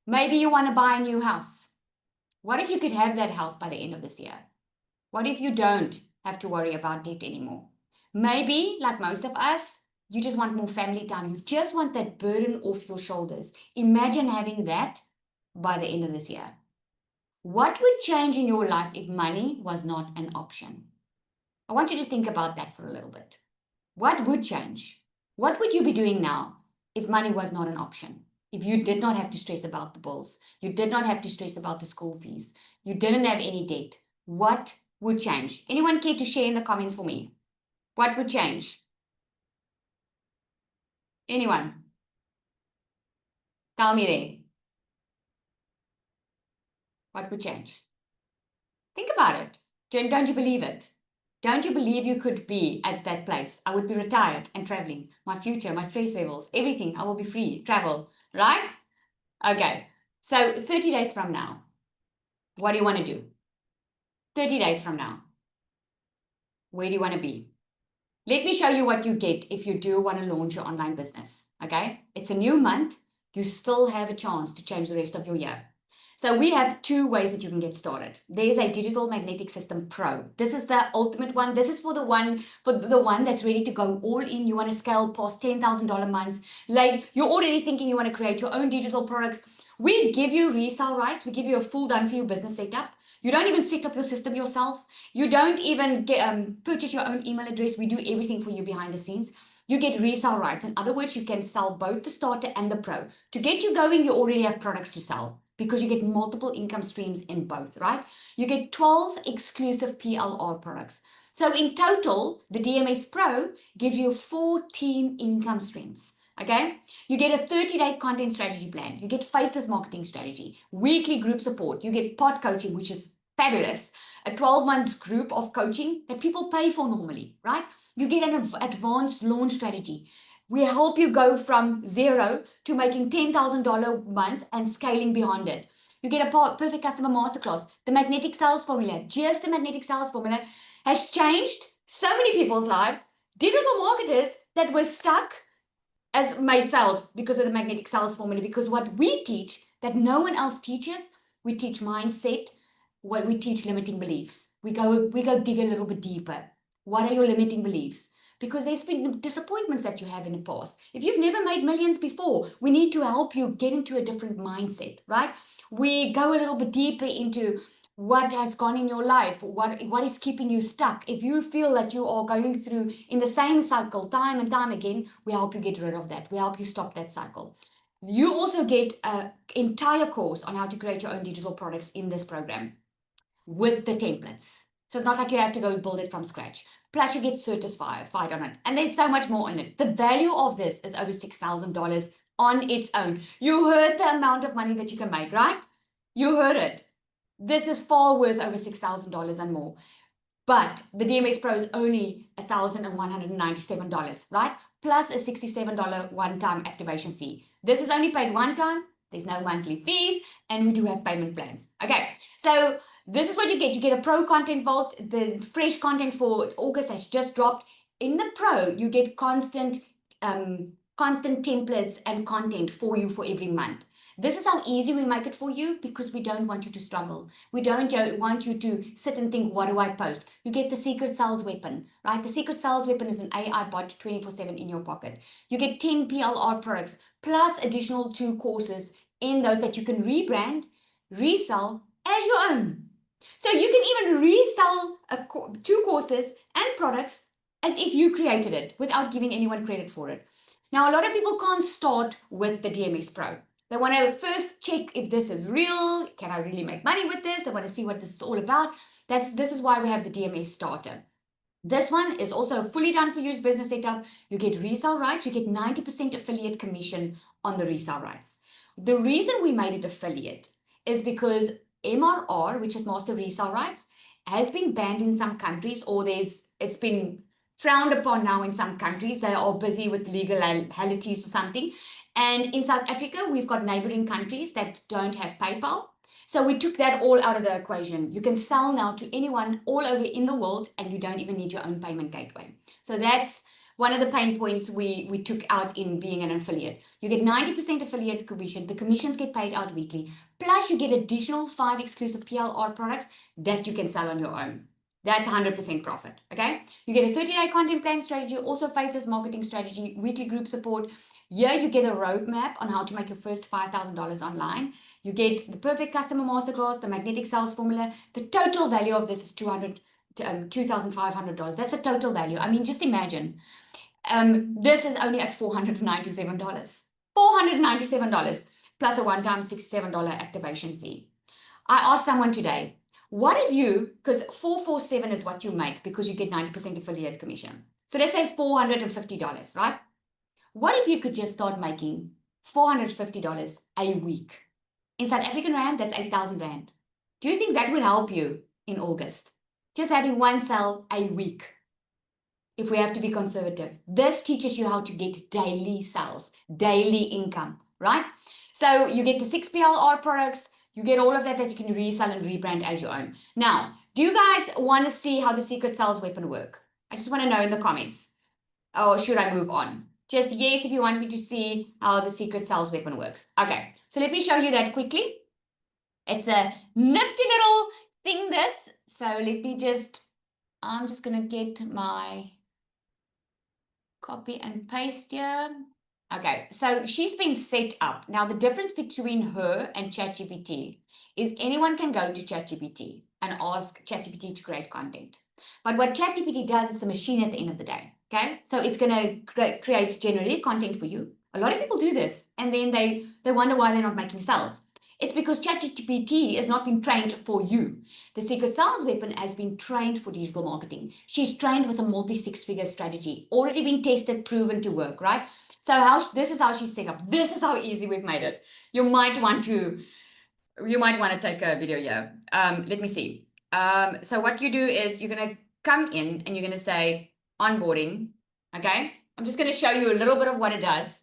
Maybe you want to buy a new house. What if you could have that house by the end of this year? What if you don't have to worry about debt anymore? Maybe, like most of us, you just want more family time. You just want that burden off your shoulders. Imagine having that by the end of this year. What would change in your life if money was not an option? I want you to think about that for a little bit. What would change? What would you be doing now if money was not an option? If you did not have to stress about the bills, you did not have to stress about the school fees, you didn't have any debt, what would change? Anyone care to share in the comments for me? What would change? Anyone? Tell me there. What would change? Think about it. Don't you believe it? Don't you believe you could be at that place? I would be retired and traveling. My future, my stress levels, everything. I will be free, travel, right? Okay. So 30 days from now, what do you want to do? 30 days from now, where do you want to be? Let me show you what you get if you do want to launch your online business. Okay, it's a new month. You still have a chance to change the rest of your year. So we have 2 ways that you can get started. There's a Digital Magnetic System Pro. This is the ultimate one. This is for the one that's ready to go all in. You want to scale past $10,000 months. Like you're already thinking you want to create your own digital products. We give you resale rights. We give you a full done for you business setup. You don't even set up your system yourself. You don't even purchase your own email address. We do everything for you behind the scenes. You get resale rights. In other words, you can sell both the starter and the pro. To get you going, you already have products to sell because you get multiple income streams in both, right? You get 12 exclusive PLR products. So in total, the DMS Pro gives you 14 income streams. Okay, you get a 30-day content strategy plan. You get faceless marketing strategy, weekly group support. You get pod coaching, which is fabulous. A 12-month group of coaching that people pay for normally, right? You get an advanced launch strategy. We help you go from 0 to making $10,000 months and scaling beyond it. You get a perfect customer masterclass. The magnetic sales formula, just the magnetic sales formula, has changed so many people's lives. Digital marketers that were stuck as made sales because of the magnetic sales formula, because what we teach that no one else teaches, we teach mindset, what we teach limiting beliefs. We go dig a little bit deeper. What are your limiting beliefs? Because there's been disappointments that you have in the past. If you've never made millions before, we need to help you get into a different mindset, right? We go a little bit deeper into what has gone in your life, what is keeping you stuck. If you feel that you are going through in the same cycle time and time again, we help you get rid of that. We help you stop that cycle. You also get an entire course on how to create your own digital products in this program with the templates. So it's not like you have to go build it from scratch. Plus you get certified on it. And there's so much more in it. The value of this is over $6,000 on its own. You heard the amount of money that you can make, right? You heard it. This is far worth over $6,000 and more. But the DMS Pro is only $1,197, right? Plus a $67 one-time activation fee. This is only paid one time. There's no monthly fees, and we do have payment plans. Okay, so this is what you get. You get a Pro Content Vault. The fresh content for August has just dropped. In the Pro, you get constant templates and content for you for every month. This is how easy we make it for you because we don't want you to struggle. We don't want you to sit and think, what do I post? You get the secret sales weapon, right? The secret sales weapon is an AI bot 24/7 in your pocket. You get 10 PLR products plus additional 2 courses in those that you can rebrand, resell as your own. So you can even resell 2 courses and products as if you created it without giving anyone credit for it. Now, a lot of people can't start with the DMS Pro. They want to first check if this is real. Can I really make money with this? They want to see what this is all about. This is why we have the DMS Starter. This one is also fully done for you business setup. You get resale rights. You get 90% affiliate commission on the resale rights. The reason we made it affiliate is because MRR, which is master resale rights, has been banned in some countries, or it's been frowned upon now in some countries. They are busy with legalities or something. And in South Africa, we've got neighboring countries that don't have PayPal. So we took that all out of the equation. You can sell now to anyone all over in the world, and you don't even need your own payment gateway. So that's one of the pain points we took out in being an affiliate. You get 90% affiliate commission. The commissions get paid out weekly. Plus you get additional 5 exclusive PLR products that you can sell on your own. That's 100% profit, okay? You get a 30-day content plan strategy, also faceless marketing strategy, weekly group support. Here you get a roadmap on how to make your first $5,000 online. You get the perfect customer masterclass, the magnetic sales formula. The total value of this is $2,500. That's the total value. I mean, just imagine. This is only at $497. $497 plus a one-time $67 activation fee. I asked someone today, what if you, because $447 is what you make because you get 90% affiliate commission. So let's say $450, right? What if you could just start making $450 a week? In South African Rand, that's 8,000 Rand. Do you think that would help you in August? Just having one sale a week. If we have to be conservative, this teaches you how to get daily sales, daily income, right? So you get the 6 PLR products, you get all of that you can resell and rebrand as your own. Now, do you guys want to see how the secret sales weapon work? I just want to know in the comments. Or should I move on? Just yes if you want me to see how the secret sales weapon works. Okay, so let me show you that quickly. It's a nifty little thing, this. So let me just, I'm just going to get my copy and paste here. Okay, so she's been set up. Now, the difference between her and ChatGPT is anyone can go to ChatGPT and ask ChatGPT to create content. But what ChatGPT does, it's a machine at the end of the day. Okay, so it's going to create generated content for you. A lot of people do this, and then they wonder why they're not making sales. It's because ChatGPT has not been trained for you. The secret sales weapon has been trained for digital marketing. She's trained with a multi-six-figure strategy, already been tested, proven to work, right? So this is how she's set up. This is how easy we've made it. You might want to take a video here. Let me see. So what you do is you're going to come in and you're going to say onboarding. Okay. I'm just going to show you a little bit of what it does.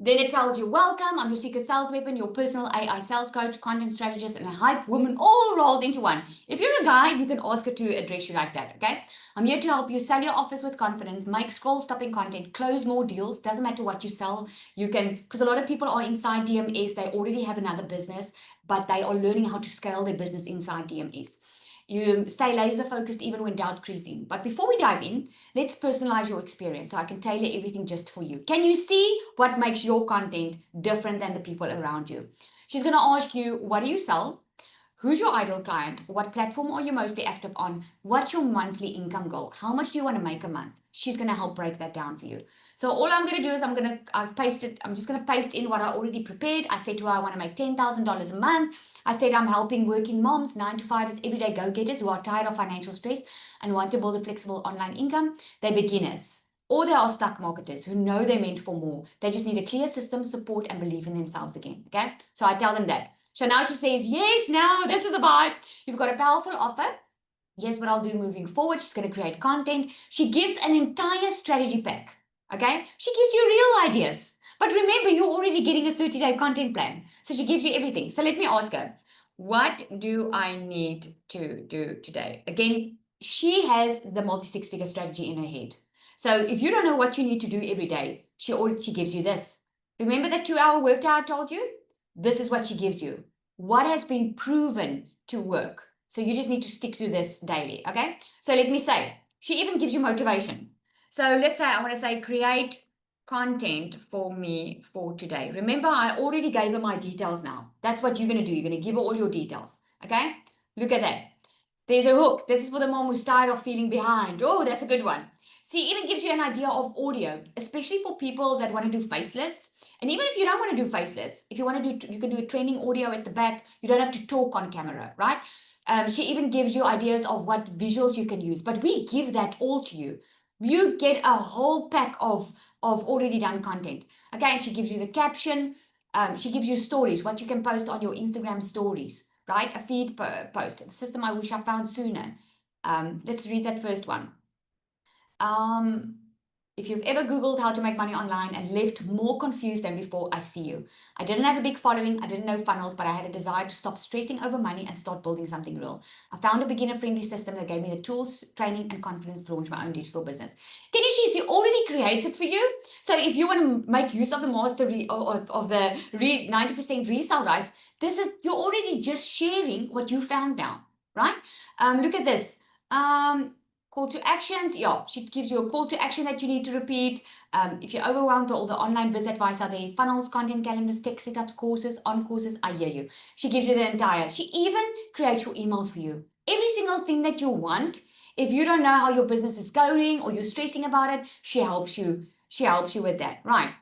Then it tells you, welcome, I'm your secret sales weapon, your personal AI sales coach, content strategist, and a hype woman all rolled into one. If you're a guy, you can ask her to address you like that, okay? I'm here to help you sell your offers with confidence, make scroll-stopping content, close more deals. Doesn't matter what you sell. You can, because a lot of people are inside DMS, they already have another business, but they are learning how to scale their business inside DMS. You stay laser focused even when doubt creeps in. But before we dive in, let's personalize your experience so I can tailor everything just for you. Can you see what makes your content different than the people around you? She's going to ask you, what do you sell? Who's your ideal client? What platform are you mostly active on? What's your monthly income goal? How much do you want to make a month? She's going to help break that down for you. So all I'm going to do is paste it. I'm just going to paste in what I already prepared. I said to her, I want to make $10,000 a month. I said, I'm helping working moms, 9-to-5ers, everyday go-getters who are tired of financial stress and want to build a flexible online income. They're beginners or they are stuck marketers who know they're meant for more. They just need a clear system, support, and believe in themselves again. Okay. So I tell them that. So now she says, yes, now this is a vibe. You've got a powerful offer. Here's what I'll do moving forward. She's going to create content. She gives an entire strategy pack. Okay. She gives you real ideas. But remember, you're already getting a 30-day content plan. So she gives you everything. So let me ask her, what do I need to do today? Again, she has the multi-six-figure strategy in her head. So if you don't know what you need to do every day, she gives you this. Remember that 2-hour workout I told you? This is what she gives you. What has been proven to work. So you just need to stick to this daily. Okay. So let me say, she even gives you motivation. So let's say I want to say create content for me for today. Remember, I already gave her my details now. That's what you're going to do. You're going to give her all your details. Okay. Look at that. There's a hook. This is for the mom who's tired of feeling behind. Oh, that's a good one. See, it even gives you an idea of audio, especially for people that want to do faceless. And even if you don't want to do faceless, if you want to do, you can do a training audio at the back. You don't have to talk on camera, right? She even gives you ideas of what visuals you can use, but we give that all to you. You get a whole pack of already done content. Okay, and she gives you the caption. She gives you stories, what you can post on your Instagram stories, right? A feed post. The system I wish I found sooner. Let's read that first one. If you've ever Googled how to make money online and left more confused than before, I see you. I didn't have a big following. I didn't know funnels, but I had a desire to stop stressing over money and start building something real. I found a beginner-friendly system that gave me the tools, training, and confidence to launch my own digital business. Can you see? She already creates it for you. So if you want to make use of the mastery of the 90% resale rights, you're already just sharing what you found now, right? Look at this. Call to actions, yeah, she gives you a call to action that you need to repeat. If you're overwhelmed by all the online biz advice out there, funnels, content calendars, tech setups, courses, on courses, I hear you. She gives you the entire, she even creates your emails for you. Every single thing that you want. If you don't know how your business is going or you're stressing about it, she helps you with that, right?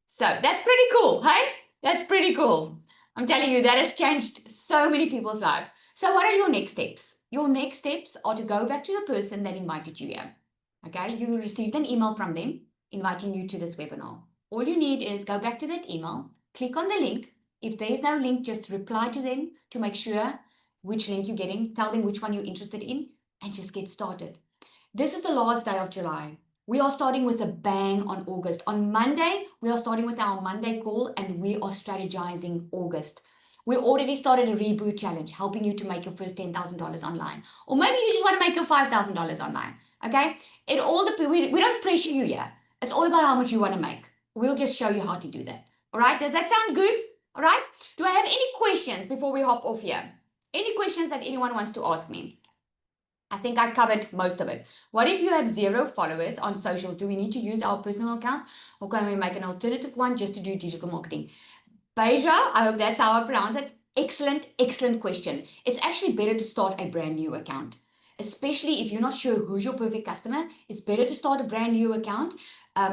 So that's pretty cool, hey? That's pretty cool. I'm telling you, that has changed so many people's lives. So what are your next steps? Your next steps are to go back to the person that invited you here. Okay, you received an email from them inviting you to this webinar. All you need is go back to that email, click on the link. If there's no link, just reply to them to make sure which link you're getting, tell them which one you're interested in, and just get started. This is the last day of July. We are starting with a bang on August. On Monday, we are starting with our Monday call and we are strategizing August. We already started a reboot challenge, helping you to make your first $10,000 online. Or maybe you just want to make your $5,000 online, okay? It all depends. We don't pressure you here. It's all about how much you want to make. We'll just show you how to do that. All right, does that sound good? All right, do I have any questions before we hop off here? Any questions that anyone wants to ask me? I think I covered most of it. What if you have 0 followers on socials? Do we need to use our personal accounts, or can we make an alternative one just to do digital marketing? Beja, I hope that's how I pronounce it. Excellent, excellent question. It's actually better to start a brand new account, especially if you're not sure who's your perfect customer. It's better to start a brand new account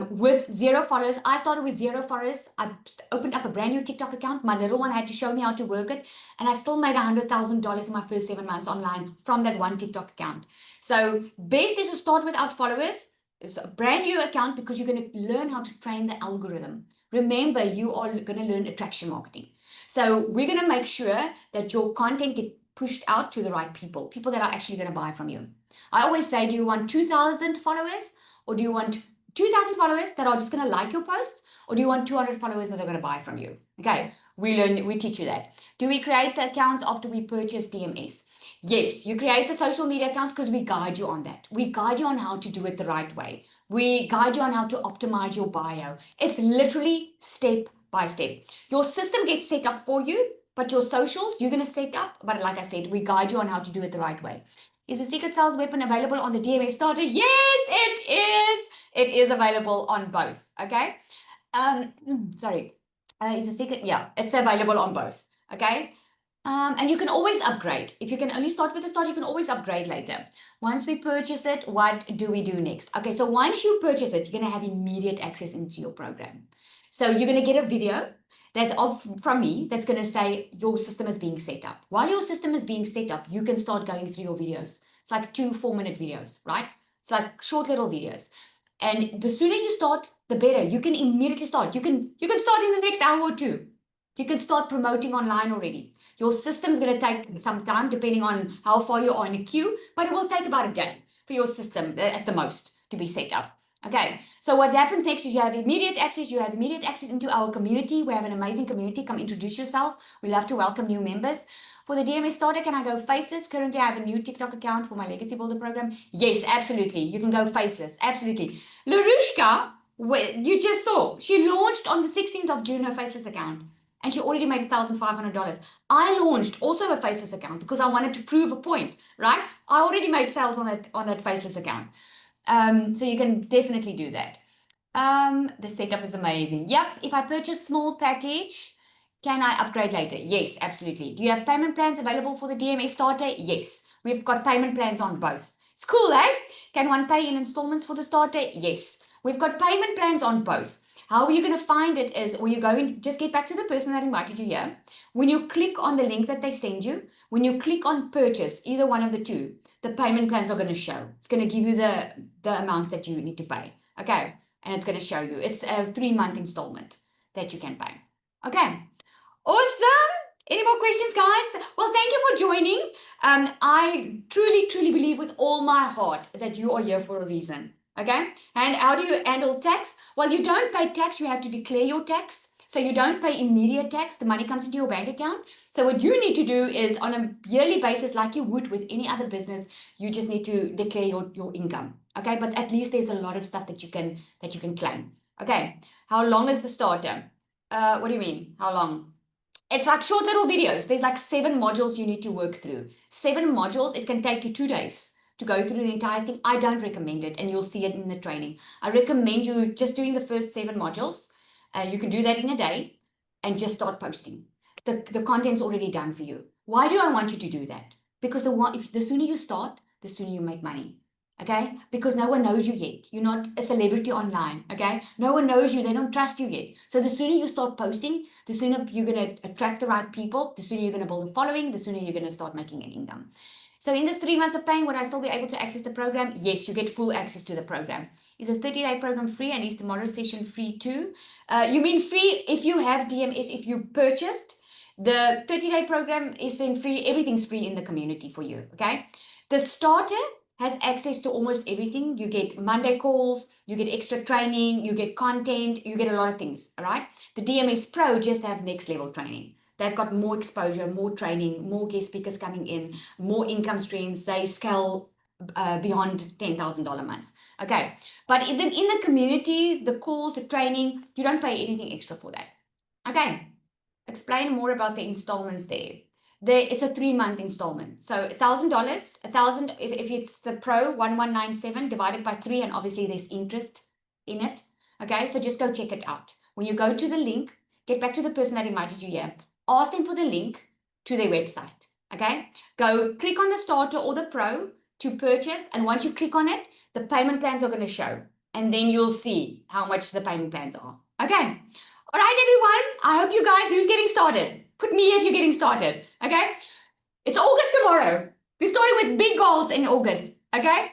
with 0 followers. I started with 0 followers. I opened up a brand new TikTok account. My little one had to show me how to work it, and I still made $100,000 in my first 7 months online from that one TikTok account. So best is to start without followers. It's a brand new account because you're going to learn how to train the algorithm. Remember, you are going to learn attraction marketing. So we're going to make sure that your content gets pushed out to the right people, people that are actually going to buy from you. I always say, do you want 2,000 followers, or do you want 2,000 followers that are just going to like your posts, or do you want 200 followers that are going to buy from you? Okay, we teach you that. Do we create the accounts after we purchase DMS? Yes, you create the social media accounts because we guide you on that. We guide you on how to do it the right way. We guide you on how to optimize your bio. It's literally step by step. Your system gets set up for you, but your socials, you're going to set up. But like I said, we guide you on how to do it the right way. Is the secret sales weapon available on the DMS starter? Yes, it is. It is available on both. Okay. Sorry. Is the secret? Yeah, it's available on both. Okay. And you can always upgrade. If you can only start with the start, you can always upgrade later. Once we purchase it, what do we do next? Okay, so once you purchase it, you're going to have immediate access into your program. So you're going to get a video that's from me that's going to say your system is being set up. While your system is being set up, you can start going through your videos. It's like 2 4-minute videos, right? It's like short little videos. And the sooner you start, the better. You can immediately start. You can start in the next hour or 2. You can start promoting online already. Your system is going to take some time depending on how far you are in a queue, but it will take about a day for your system at the most to be set up. Okay, so what happens next is you have immediate access. You have immediate access into our community. We have an amazing community. Come introduce yourself. We love to welcome new members. For the DMS starter, can I go faceless? Currently, I have a new TikTok account for my Legacy Builder program. Yes, absolutely. You can go faceless. Absolutely. Larushka, you just saw, she launched on the 16th of June her faceless account. And she already made $1,500. I launched also a faceless account because I wanted to prove a point, right? I already made sales on that faceless account. So you can definitely do that. The setup is amazing. Yep, if I purchase small package, can I upgrade later? Yes, absolutely. Do you have payment plans available for the DMS starter? Yes, we've got payment plans on both. It's cool, eh? Can one pay in installments for the starter? Yes, we've got payment plans on both. How are you going to find it is when you go in, just get back to the person that invited you here. When you click on the link that they send you, when you click on purchase, either one of the two, the payment plans are going to show. It's going to give you the amounts that you need to pay. Okay. And it's going to show you. It's a 3-month installment that you can pay. Okay. Awesome. Any more questions, guys? Well, thank you for joining. I truly, truly believe with all my heart that you are here for a reason. Okay. And how do you handle tax? Well, you don't pay tax. You have to declare your tax. So you don't pay immediate tax. The money comes into your bank account. So what you need to do is on a yearly basis, like you would with any other business, you just need to declare your income. Okay. But at least there's a lot of stuff that you can claim. Okay. How long is the starter? What do you mean? How long? It's like short little videos. There's like 7 modules you need to work through. 7 modules. It can take you 2 days to go through the entire thing. I don't recommend it, and you'll see it in the training. I recommend you just doing the first 7 modules. You can do that in a day and just start posting. The content's already done for you. Why do I want you to do that? Because the sooner you start, the sooner you make money. Okay? Because no one knows you yet. You're not a celebrity online. Okay? No one knows you. They don't trust you yet. So the sooner you start posting, the sooner you're going to attract the right people, the sooner you're going to build a following, the sooner you're going to start making an income. So in this 3 months of paying, would I still be able to access the program? Yes, you get full access to the program. Is a 30-day program free, and is tomorrow's session free too? You mean free if you have DMS, if you purchased? The 30-day program is then free. Everything's free in the community for you, okay? The starter has access to almost everything. You get Monday calls, you get extra training, you get content, you get a lot of things, all right? The DMS Pro just have next level training. They've got more exposure, more training, more guest speakers coming in, more income streams. They scale beyond $10,000 months. Okay, but in the community, the calls, the training, you don't pay anything extra for that. Okay, explain more about the installments there. There is a 3-month installment. So $1,000, 1,000, if it's the Pro 1197 divided by 3, and obviously there's interest in it. Okay, so just go check it out. When you go to the link, get back to the person that invited you here, ask them for the link to their website. Okay, go click on the starter or the Pro to purchase, and once you click on it, the payment plans are going to show, and then you'll see how much the payment plans are. Okay, all right, everyone. I hope you guys, who's getting started? Put me if you're getting started. Okay, it's August tomorrow. We're starting with big goals in August. Okay,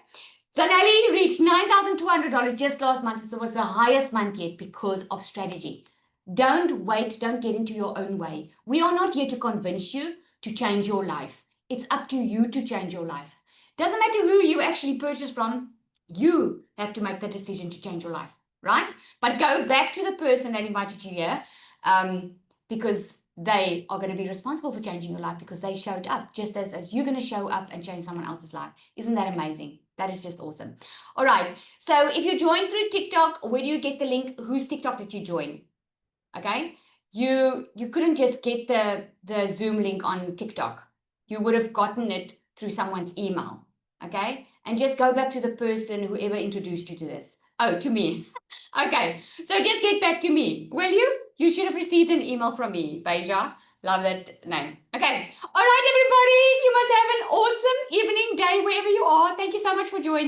Zanelli reached $9,200 just last month. It was the highest month yet because of strategy. Don't wait. Don't get into your own way. We are not here to convince you to change your life. It's up to you to change your life. Doesn't matter who you actually purchase from. You have to make the decision to change your life, right? But go back to the person that invited you here, because they are going to be responsible for changing your life because they showed up, just as you're going to show up and change someone else's life. Isn't that amazing? That is just awesome. All right. So if you joined through TikTok, where do you get the link? Whose TikTok did you join? Okay. You couldn't just get the Zoom link on TikTok. You would have gotten it through someone's email. Okay. And just go back to the person, whoever introduced you to this. Oh, to me. Okay. So just get back to me. Will you? You should have received an email from me, Beja. Love that name. Okay. All right, everybody. You must have an awesome evening, day, wherever you are. Thank you so much for joining.